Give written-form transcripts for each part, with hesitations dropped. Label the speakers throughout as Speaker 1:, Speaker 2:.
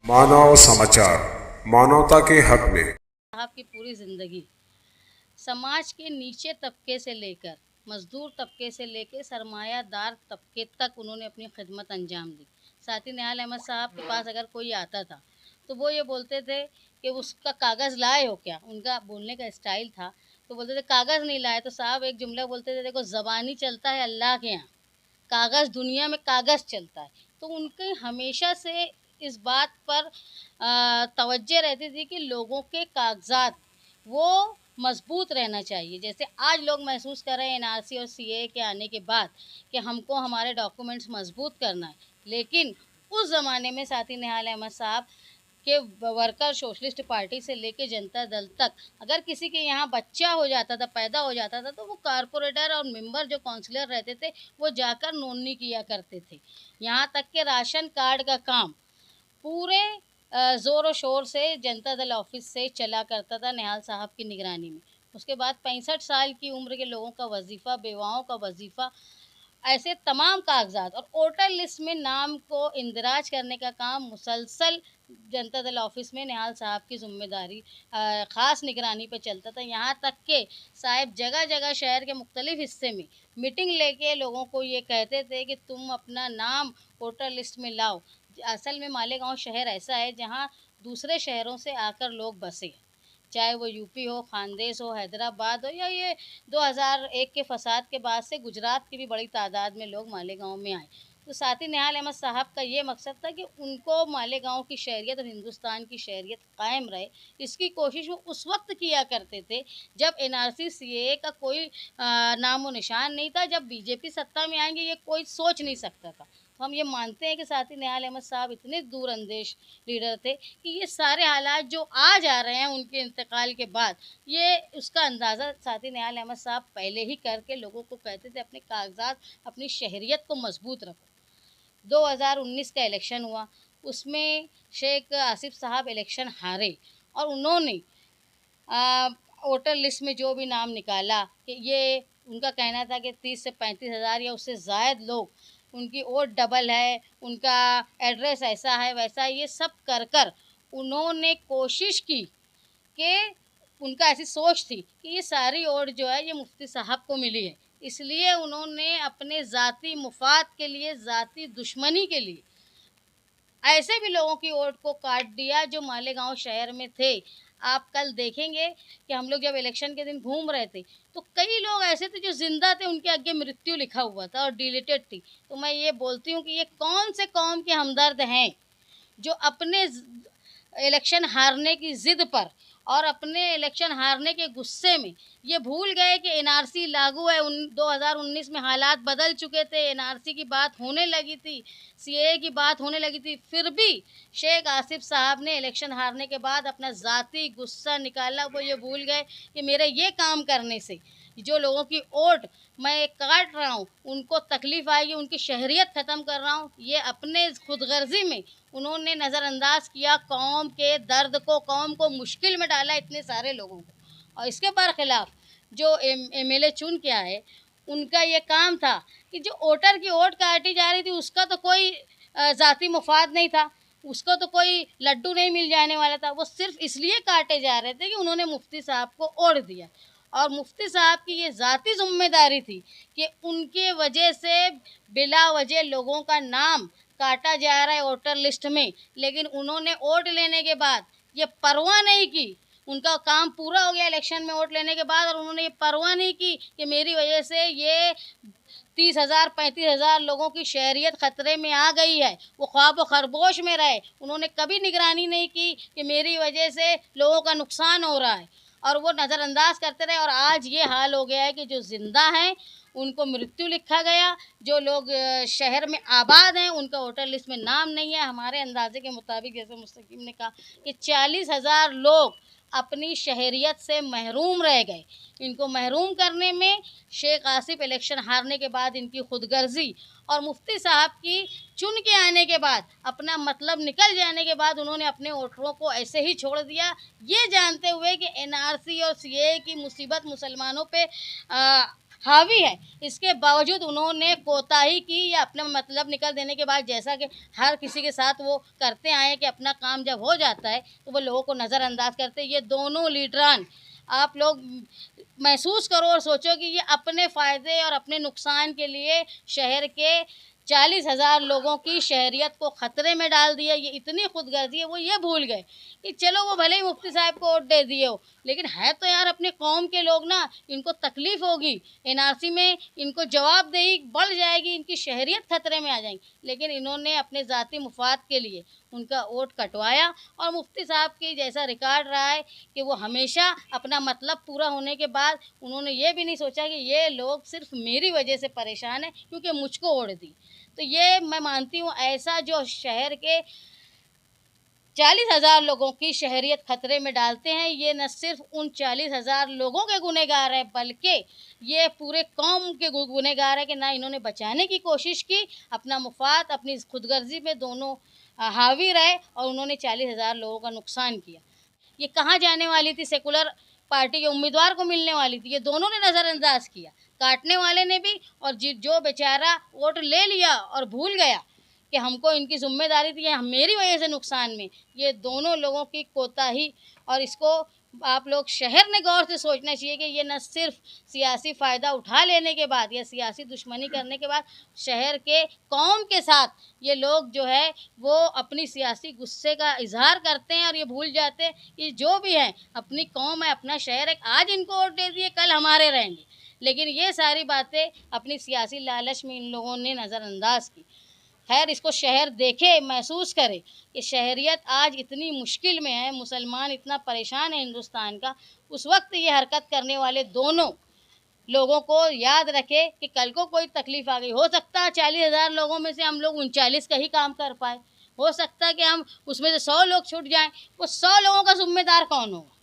Speaker 1: मानव समाचार, मानवता के हक में।
Speaker 2: आपकी पूरी ज़िंदगी समाज के नीचे तबके से लेकर मज़दूर तबके से लेकर सरमायादार तबके तक उन्होंने अपनी खिदमत अंजाम दी। साथी निहाल अहमद साहब के पास अगर कोई आता था तो वो ये बोलते थे कि उसका कागज़ लाए हो क्या? उनका बोलने का स्टाइल था, तो बोलते थे कागज़ नहीं लाए, तो साहब एक जुमला बोलते थे, देखो ज़बानी चलता है अल्लाह के यहाँ, कागज़ दुनिया में कागज़ चलता है। तो उनके हमेशा से इस बात पर तवज्जो रहती थी कि लोगों के कागज़ात वो मज़बूत रहना चाहिए। जैसे आज लोग महसूस कर रहे हैं एनआरसी और सीएए के आने के बाद कि हमको हमारे डॉक्यूमेंट्स मज़बूत करना है। लेकिन उस ज़माने में साथी निहाल अहमद साहब के वर्कर सोशलिस्ट पार्टी से लेके जनता दल तक अगर किसी के यहाँ बच्चा हो जाता था, पैदा हो जाता था, तो वो कारपोरेटर और मेंबर जो काउंसलर रहते थे, वो जाकर नोटनी किया करते थे। यहाँ तक के राशन कार्ड का काम पूरे ज़ोर शोर से जनता दल ऑफिस से चला करता था निहाल साहब की निगरानी में। उसके बाद 65 साल की उम्र के लोगों का वजीफ़ा, बेवाओं का वजीफ़ा, ऐसे तमाम कागज़ात और वोटर लिस्ट में नाम को इंदराज करने का काम मुसलसल जनता दल ऑफिस में निहाल साहब की ज़िम्मेदारी ख़ास निगरानी पे चलता था। यहाँ तक कि साहब जगह-जगह शहर के मुख्तलिफ़ हिस्से में मीटिंग लेके लोगों को ये कहते थे कि तुम अपना नाम वोटर लिस्ट में लाओ। असल में मालेगाँव शहर ऐसा है जहाँ दूसरे शहरों से आकर लोग बसे हैं। चाहे वो यूपी हो, खानदेश हो, हैदराबाद हो या ये 2001 के फ़साद के बाद से गुजरात की भी बड़ी तादाद में लोग मालेगाँव में आए। तो साथी निहाल अहमद साहब का ये मकसद था कि उनको मालेगाँव की शहरियत और हिंदुस्तान की शहरियत कायम रहे, इसकी कोशिश वो उस वक़्त किया करते थे जब एनआरसी, सीएए का कोई नामो निशान नहीं था। जब बीजेपी सत्ता में आएँगे ये कोई सोच नहीं सकता था। तो हम ये मानते हैं कि साथी निहाल अहमद साहब इतने दूरअंदेश लीडर थे कि ये सारे हालात जो आज आ रहे हैं उनके इंतकाल के बाद, ये उसका अंदाज़ा साथी निहाल अहमद साहब पहले ही करके लोगों को कहते थे अपने कागज़ात, अपनी शहरियत को मज़बूत रखो। 2019 का इलेक्शन हुआ, उसमें शेख आसिफ साहब इलेक्शन हारे और उन्होंने अ, वोटर लिस्ट में जो भी नाम निकाला कि ये उनका कहना था कि 30 से 35,000 या उससे ज़ायद लोग उनकी वोट डबल है, उनका एड्रेस ऐसा है, वैसा है, ये सब कर उन्होंने कोशिश की कि उनका ऐसी सोच थी कि ये सारी वोट जो है ये मुफ्ती साहब को मिली है। इसलिए उन्होंने अपने ज़ाती मुफ़ाद के लिए, ज़ाती दुश्मनी के लिए ऐसे भी लोगों की वोट को काट दिया जो मालेगाँव शहर में थे। आप कल देखेंगे कि हम लोग जब इलेक्शन के दिन घूम रहे थे, तो कई लोग ऐसे थे जो ज़िंदा थे, उनके आगे मृत्यु लिखा हुआ था और डिलीटेड थी। तो मैं ये बोलती हूँ कि ये कौन से कौम के हमदर्द हैं, जो अपने इलेक्शन हारने की ज़िद पर और अपने इलेक्शन हारने के गुस्से में ये भूल गए कि एनआरसी लागू है। 2019 में हालात बदल चुके थे, एनआरसी की बात होने लगी थी, सीएए की बात होने लगी थी। फिर भी शेख आसिफ साहब ने इलेक्शन हारने के बाद अपना ज़ाती गुस्सा निकाला। वो ये भूल गए कि मेरे ये काम करने से जो लोगों की वोट मैं काट रहा हूँ, उनको तकलीफ़ आएगी, उनकी शहरियत ख़त्म कर रहा हूँ। ये अपने खुदगर्ज़ी में उन्होंने नज़रअंदाज किया कौम के दर्द को, कौम को मुश्किल में डाला इतने सारे लोगों को। और इसके बरखिलाफ़ जो एमएलए चुन के आए, उनका ये काम था कि जो वोटर की वोट काटी जा रही थी, उसका तो कोई ज़ाती मुफाद नहीं था, उसको तो कोई लड्डू नहीं मिल जाने वाला था। वो सिर्फ़ इसलिए काटे जा रहे थे कि उन्होंने मुफ्ती साहब को वोट दिया। और मुफ्ती साहब की ये ज़ाती ज़िम्मेदारी थी कि उनके वजह से बिला वजह लोगों का नाम काटा जा रहा है वोटर लिस्ट में, लेकिन उन्होंने वोट लेने के बाद ये परवाह नहीं की। उनका काम पूरा हो गया इलेक्शन में वोट लेने के बाद और उन्होंने ये परवाह नहीं की कि मेरी वजह से ये 30,000 35,000 लोगों की शहरियत ख़तरे में आ गई है। वो ख्वाब व खरगोश में रहे। उन्होंने कभी निगरानी नहीं की कि मेरी वजह से लोगों का नुकसान हो रहा है और वो नज़रअंदाज करते रहे। और आज ये हाल हो गया है कि जो ज़िंदा हैं उनको मृत्यु लिखा गया, जो लोग शहर में आबाद हैं उनका वोटर लिस्ट में नाम नहीं है। हमारे अंदाज़े के मुताबिक जैसे मुस्तकीम ने कहा कि 40,000 लोग अपनी शहरियत से महरूम रह गए। इनको महरूम करने में शेख आसिफ इलेक्शन हारने के बाद इनकी खुदगर्जी और मुफ्ती साहब की चुन के आने के बाद अपना मतलब निकल जाने के बाद उन्होंने अपने वोटरों को ऐसे ही छोड़ दिया, ये जानते हुए कि एनआरसी और सीएए की मुसीबत मुसलमानों पे हावी है। इसके बावजूद उन्होंने कोताही की या अपना मतलब निकल देने के बाद, जैसा कि हर किसी के साथ वो करते आए हैं कि अपना काम जब हो जाता है तो वो लोगों को नज़रअंदाज करते हैं। ये दोनों लीडरान आप लोग महसूस करो और सोचो कि ये अपने फ़ायदे और अपने नुकसान के लिए शहर के 40,000 लोगों की शहरियत को ख़तरे में डाल दिया। ये इतनी खुदगर्जी है, वो ये भूल गए कि चलो वो भले ही मुफ्ती साहब को वोट दे दिए हो, लेकिन है तो यार अपने कौम के लोग ना, इनको तकलीफ़ होगी, एनआरसी में इनको जवाबदेही बढ़ जाएगी, इनकी शहरियत ख़तरे में आ जाएगी। लेकिन इन्होंने अपने ज़ाती मुफाद के लिए उनका वोट कटवाया और मुफ्ती साहब की जैसा रिकॉर्ड रहा है कि वो हमेशा अपना मतलब पूरा होने के बाद उन्होंने ये भी नहीं सोचा कि ये लोग सिर्फ़ मेरी वजह से परेशान हैं क्योंकि मुझको वोट दी। तो ये मैं मानती हूँ, ऐसा जो शहर के 40,000 लोगों की शहरियत खतरे में डालते हैं, ये न सिर्फ उन 40,000 लोगों के गुनहगार हैं, बल्कि ये पूरे कौम के गुनहगार हैं कि ना इन्होंने बचाने की कोशिश की, अपना मुफाद अपनी खुदगर्जी पे दोनों हावी रहे और उन्होंने 40,000 लोगों का नुकसान किया। ये कहाँ जाने वाली थी, सेकुलर पार्टी के उम्मीदवार को मिलने वाली थी, ये दोनों ने नज़रअंदाज किया, काटने वाले ने भी और जो बेचारा वोट ले लिया और भूल गया कि हमको इनकी ज़िम्मेदारी थी, ये मेरी वजह से नुकसान में, ये दोनों लोगों की कोताही। और इसको आप लोग शहर ने गौर से सोचना चाहिए कि ये न सिर्फ सियासी फ़ायदा उठा लेने के बाद या सियासी दुश्मनी करने के बाद शहर के कौम के साथ ये लोग जो है वो अपनी सियासी गुस्से का इज़हार करते हैं और ये भूल जाते हैं कि जो भी है अपनी कौम है, अपना शहर है, आज इनको वोट दे दिए कल हमारे रहेंगे। लेकिन ये सारी बातें अपनी सियासी लालच में इन लोगों ने नज़रअंदाज की। खैर, इसको शहर देखे, महसूस करे कि शहरियत आज इतनी मुश्किल में है, मुसलमान इतना परेशान है हिंदुस्तान का, उस वक़्त ये हरकत करने वाले दोनों लोगों को याद रखे कि कल को कोई तकलीफ़ आ गई, हो सकता है 40,000 लोगों में से हम लोग 39 का ही काम कर पाएँ, हो सकता है कि हम उसमें से 100 लोग छूट जाएँ, वो 100 लोगों का ज़िम्मेदार कौन होगा?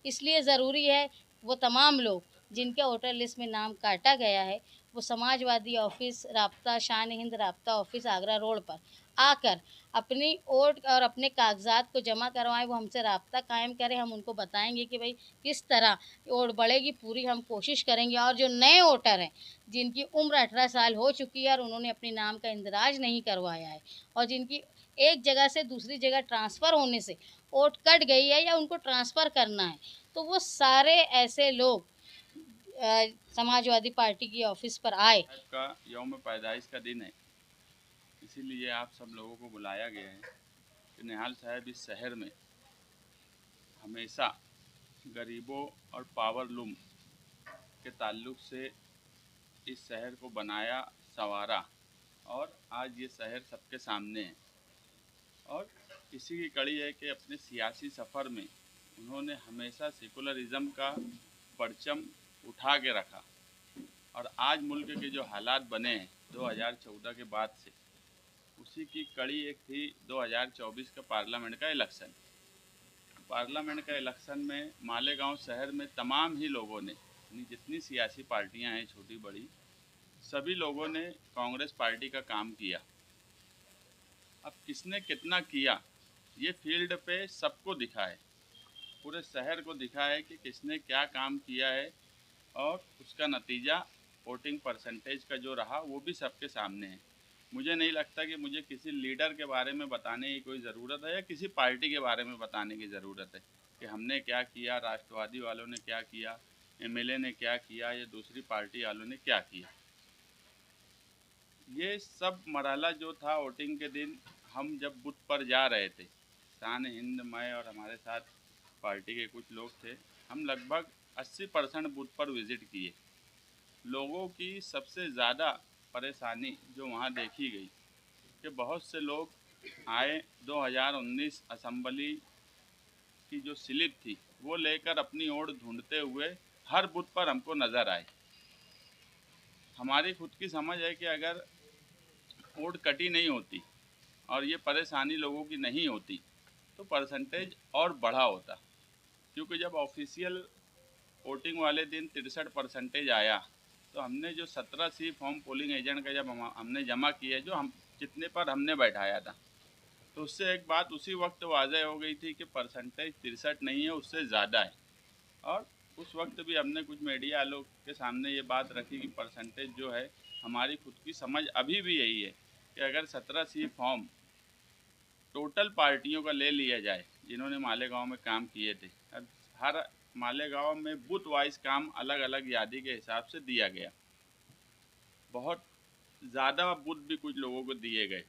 Speaker 2: इसलिए ज़रूरी है वो तमाम लोग जिनके वोटर लिस्ट में नाम काटा गया है, वो समाजवादी ऑफ़िस राब्ता शान हिंद राब्ता ऑफ़िस आगरा रोड पर आकर अपनी वोट और अपने कागज़ात को जमा करवाएँ। वो हमसे राब्ता कायम करें, हम उनको बताएँगे कि भई किस तरह वोट बढ़ेगी, पूरी हम कोशिश करेंगे। और जो नए वोटर हैं, जिनकी उम्र 18 साल हो चुकी है और उन्होंने अपने नाम का इंदराज नहीं करवाया है और जिनकी एक जगह से दूसरी जगह ट्रांसफ़र होने से वोट कट गई है या उनको ट्रांसफ़र करना है, तो वो सारे ऐसे लोग समाजवादी पार्टी की ऑफिस पर आए।
Speaker 3: का यौम पैदाइश का दिन है, इसीलिए आप सब लोगों को बुलाया गया है कि निहाल साहब इस शहर में हमेशा गरीबों और पावरलूम के ताल्लुक से इस शहर को बनाया, संवारा और आज ये शहर सबके सामने है। और इसी की कड़ी है कि अपने सियासी सफ़र में उन्होंने हमेशा सेकुलरिज़म का परचम उठा के रखा। और आज मुल्क के जो हालात बने हैं 2014 के बाद से, उसी की कड़ी एक थी 2024 का पार्लियामेंट का इलेक्शन। पार्लियामेंट का इलेक्शन में मालेगांव शहर में तमाम ही लोगों ने, यानी जितनी सियासी पार्टियां हैं छोटी बड़ी, सभी लोगों ने कांग्रेस पार्टी का काम किया। अब किसने कितना किया ये फील्ड पे सबको दिखा है, पूरे शहर को दिखा है कि किसने क्या काम किया है और उसका नतीजा वोटिंग परसेंटेज का जो रहा वो भी सबके सामने है। मुझे नहीं लगता कि मुझे किसी लीडर के बारे में बताने की कोई ज़रूरत है या किसी पार्टी के बारे में बताने की ज़रूरत है कि हमने क्या किया, राष्ट्रवादी वालों ने क्या किया, एमएलए ने क्या किया या दूसरी पार्टी वालों ने क्या किया। ये सब मरहला जो था वोटिंग के दिन, हम जब बूथ पर जा रहे थे, शान हिंद, मैं और हमारे साथ पार्टी के कुछ लोग थे, हम लगभग 80% बूथ पर विज़िट किए। लोगों की सबसे ज़्यादा परेशानी जो वहाँ देखी गई कि बहुत से लोग आए, 2019 असम्बली की जो स्लिप थी वो लेकर अपनी ओर ढूंढते हुए हर बूथ पर हमको नज़र आए। हमारी खुद की समझ है कि अगर वोट कटी नहीं होती और ये परेशानी लोगों की नहीं होती तो परसेंटेज और बढ़ा होता, क्योंकि जब ऑफिशियल वोटिंग वाले दिन 63% आया तो हमने जो 17 सी फॉर्म पोलिंग एजेंट का जब हमने जमा किया, जो हम जितने पर हमने बैठाया था, तो उससे एक बात उसी वक्त वाज़ह हो गई थी कि परसेंटेज 63 नहीं है, उससे ज़्यादा है। और उस वक्त भी हमने कुछ मीडिया वालों के सामने ये बात रखी कि परसेंटेज जो है, हमारी खुद की समझ अभी भी यही है कि अगर 17C फॉर्म टोटल पार्टियों का ले लिया जाए जिन्होंने मालेगांव में काम किए थे, अब हर मालेगांव में बूथ वाइज काम अलग अलग यादी के हिसाब से दिया गया। बहुत ज़्यादा बूथ भी कुछ लोगों को दिए गए,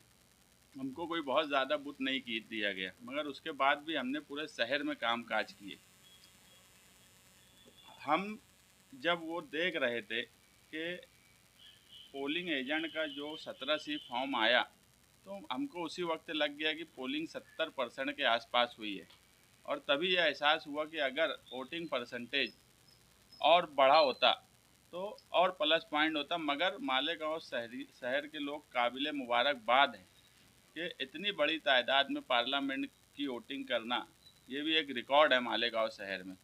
Speaker 3: हमको कोई बहुत ज़्यादा बूथ नहीं दिया गया, मगर उसके बाद भी हमने पूरे शहर में काम काज किए। हम जब वो देख रहे थे कि पोलिंग एजेंट का जो 17C फॉर्म आया, तो हमको उसी वक्त लग गया कि पोलिंग 70% के आसपास हुई है, और तभी यह एहसास हुआ कि अगर वोटिंग परसेंटेज और बढ़ा होता तो और प्लस पॉइंट होता। मगर मालेगांव शहर के लोग काबिल मुबारकबाद हैं कि इतनी बड़ी तादाद में पार्लियामेंट की वोटिंग करना, ये भी एक रिकॉर्ड है मालेगांव शहर में।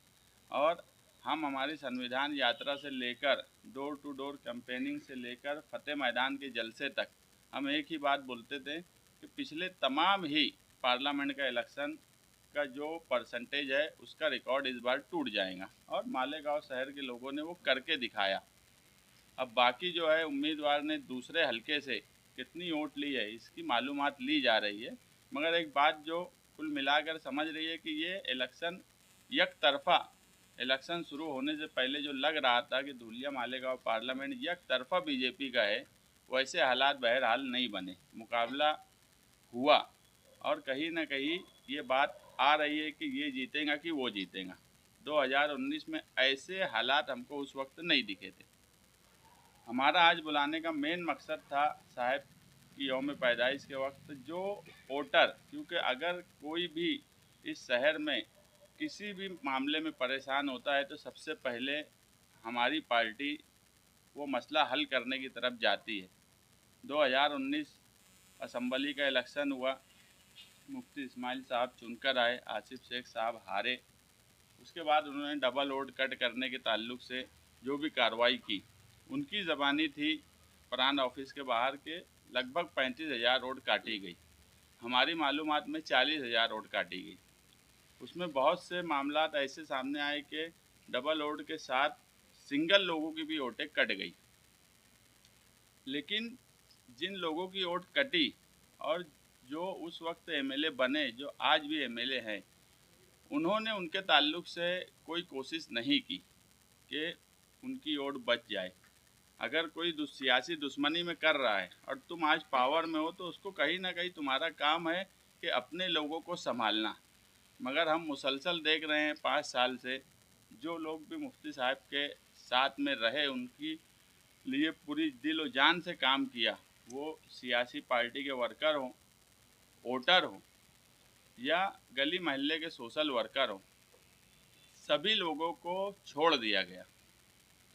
Speaker 3: और हम हमारी संविधान यात्रा से लेकर डोर टू डोर कैंपेनिंग से लेकर फतेह मैदान के जलसे तक हम एक ही बात बोलते थे कि पिछले तमाम ही पार्लियामेंट का इलेक्शन का जो परसेंटेज है उसका रिकॉर्ड इस बार टूट जाएगा, और मालेगांव शहर के लोगों ने वो करके दिखाया। अब बाकी जो है उम्मीदवार ने दूसरे हलके से कितनी वोट ली है इसकी मालूमात ली जा रही है, मगर एक बात जो कुल मिलाकर समझ रही है कि ये इलेक्शन एक तरफा, इलेक्शन शुरू होने से पहले जो लग रहा था कि धुलिया मालेगांव पार्लियामेंट एक तरफा बीजेपी का है, वैसे हालात बहरहाल नहीं बने। मुकाबला हुआ और कहीं ना कहीं ये बात आ रही है कि ये जीतेगा कि वो जीतेगा। 2019 में ऐसे हालात हमको उस वक्त नहीं दिखे थे। हमारा आज बुलाने का मेन मकसद था साहब की यौम पैदाइश के वक्त जो वोटर, क्योंकि अगर कोई भी इस शहर में किसी भी मामले में परेशान होता है तो सबसे पहले हमारी पार्टी वो मसला हल करने की तरफ जाती है। 2019 असम्बली का इलेक्शन हुआ, मुफ्ती इस्माइल साहब चुनकर आए, आसिफ शेख साहब हारे। उसके बाद उन्होंने डबल वोट कट करने के ताल्लुक से जो भी कार्रवाई की, उनकी ज़बानी थी प्रांत ऑफिस के बाहर के लगभग 35,000 वोट काटी गई। हमारी मालूमात में 40,000 वोट काटी गई। उसमें बहुत से मामलात ऐसे सामने आए कि डबल वोट के साथ सिंगल लोगों की भी वोटें कट गई। लेकिन जिन लोगों की वोट कटी और जो उस वक्त एमएलए बने, जो आज भी एमएलए हैं, उन्होंने उनके ताल्लुक से कोई कोशिश नहीं की कि उनकी वोट बच जाए। अगर कोई सियासी दुश्मनी में कर रहा है और तुम आज पावर में हो तो उसको कहीं ना कहीं तुम्हारा काम है कि अपने लोगों को संभालना। मगर हम मुसलसल देख रहे हैं 5 साल से जो लोग भी मुफ्ती साहब के साथ में रहे, उनकी लिए पूरी दिल और जान से काम किया, वो सियासी पार्टी के वर्कर हों, वोटर हों या गली महल्ले के सोशल वर्कर हों, सभी लोगों को छोड़ दिया गया।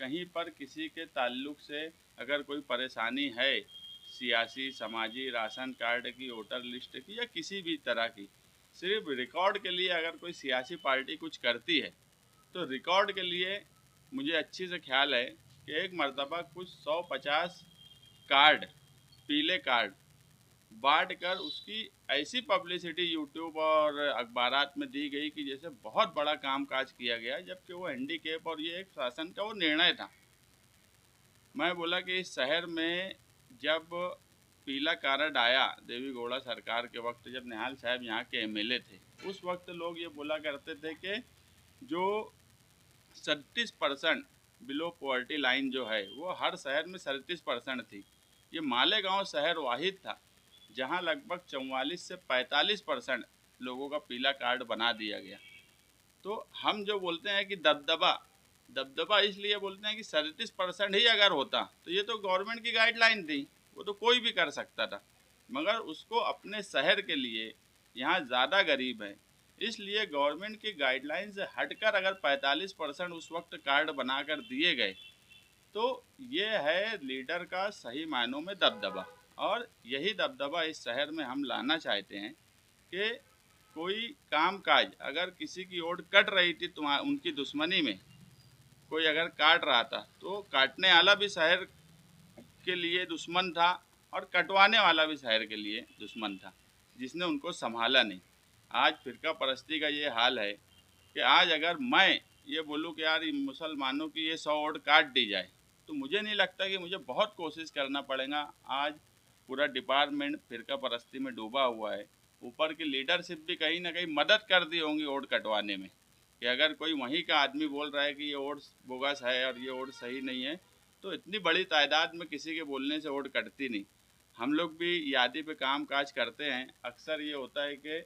Speaker 3: कहीं पर किसी के ताल्लुक से अगर कोई परेशानी है, सियासी, समाजी, राशन कार्ड की, वोटर लिस्ट की या किसी भी तरह की, सिर्फ रिकॉर्ड के लिए अगर कोई सियासी पार्टी कुछ करती है तो रिकॉर्ड के लिए मुझे अच्छी से ख्याल है कि एक मर्तबा कुछ 150 कार्ड, पीले कार्ड बांट कर उसकी ऐसी पब्लिसिटी यूट्यूब और अखबारात में दी गई कि जैसे बहुत बड़ा काम काज किया गया, जबकि वो हैंडीकेप और ये एक शासन का वो निर्णय था। मैं बोला कि इस शहर में जब पीला कार्ड आया देवी गौड़ा सरकार के वक्त, जब निहाल साहब यहाँ के एमएलए थे, उस वक्त लोग ये बोला करते थे कि जो 37% बिलो पॉवर्टी लाइन जो है वो हर शहर में 37% थी। ये मालेगांव शहर वाहिद था जहाँ लगभग 44 से 45% लोगों का पीला कार्ड बना दिया गया। तो हम जो बोलते हैं कि दबदबा इसलिए बोलते हैं कि 37% ही अगर होता तो ये तो गवर्नमेंट की गाइडलाइन थी, वो तो कोई भी कर सकता था, मगर उसको अपने शहर के लिए यहाँ ज़्यादा गरीब है इसलिए गवर्नमेंट की गाइडलाइन से हटकर अगर 45% उस वक्त कार्ड बनाकर दिए गए तो ये है लीडर का सही मायनों में दबदबा। और यही दबदबा इस शहर में हम लाना चाहते हैं कि कोई काम काज अगर किसी की ओट कट रही थी उनकी दुश्मनी में कोई अगर काट रहा था तो काटने वाला भी शहर के लिए दुश्मन था और कटवाने वाला भी शहर के लिए दुश्मन था, जिसने उनको संभाला नहीं। आज फिरका परस्ती का ये हाल है कि आज अगर मैं ये बोलूँ कि यार मुसलमानों की ये 100 वोट काट दी जाए, तो मुझे नहीं लगता कि मुझे बहुत कोशिश करना पड़ेगा। आज पूरा डिपार्टमेंट फिरका परस्ती में डूबा हुआ है। ऊपर की लीडरशिप भी कहीं ना कहीं मदद कर दी होंगी वोट कटवाने में, कि अगर कोई वहीं का आदमी बोल रहा है कि ये वोट बोगस है और ये वोट सही नहीं है, तो इतनी बड़ी तादाद में किसी के बोलने से वोट कटती नहीं। हम लोग भी यादी पे काम काज करते हैं, अक्सर ये होता है कि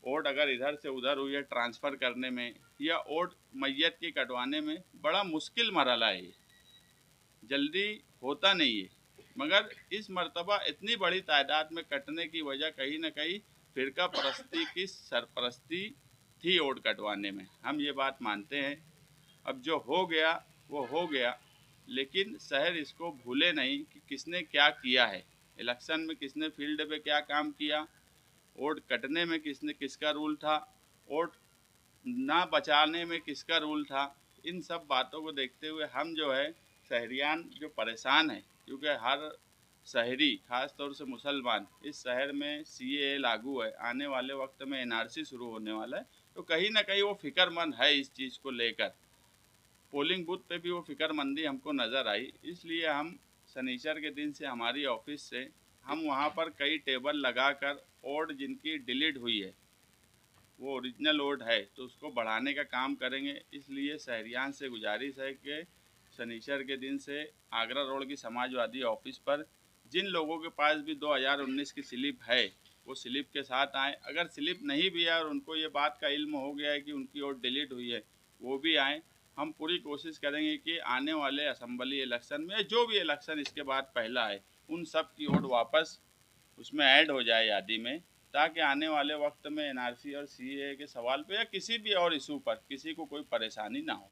Speaker 3: वोट अगर इधर से उधर हुई है ट्रांसफ़र करने में या वोट मैयत की कटवाने में बड़ा मुश्किल मरहला है, ये जल्दी होता नहीं है। मगर इस मर्तबा इतनी बड़ी तादाद में कटने की वजह कहीं ना कहीं फिरका परस्ती की सरपरस्ती थी वोट कटवाने में, हम ये बात मानते हैं। अब जो हो गया वो हो गया, लेकिन शहर इसको भूले नहीं कि किसने क्या किया है। इलेक्शन में किसने फील्ड पे क्या काम किया, वोट कटने में किसका रूल था, वोट ना बचाने में किसका रूल था। इन सब बातों को देखते हुए हम जो है शहरियान जो परेशान है, क्योंकि हर शहरी ख़ास तौर से मुसलमान, इस शहर में सीएए लागू है, आने वाले वक्त में एनआरसी शुरू होने वाला है, तो कहीं ना कहीं वो फिक्रमंद है इस चीज़ को लेकर। पोलिंग बूथ पे भी वो फिक्रमंदी हमको नज़र आई, इसलिए हम शनिचर के दिन से हमारी ऑफिस से हम वहाँ पर कई टेबल लगाकर वोट जिनकी डिलीट हुई है, वो ओरिजिनल वोट है, तो उसको बढ़ाने का काम करेंगे। इसलिए शहरियान से गुजारिश है कि शनिचर के दिन से आगरा रोड की समाजवादी ऑफिस पर जिन लोगों के पास भी 2019 की स्लिप है वो स्लिप के साथ आएँ। अगर स्लिप नहीं भी है और उनको ये बात का इल्म हो गया है कि उनकी वोट डिलीट हुई है, वो भी आएँ। हम पूरी कोशिश करेंगे कि आने वाले असम्बली इलेक्शन में जो भी इलेक्शन इसके बाद पहला है, उन सब की वोट वापस उसमें ऐड हो जाए यादी में, ताकि आने वाले वक्त में एनआरसी और सीएए के सवाल पे या किसी भी और इशू पर किसी को कोई परेशानी ना हो।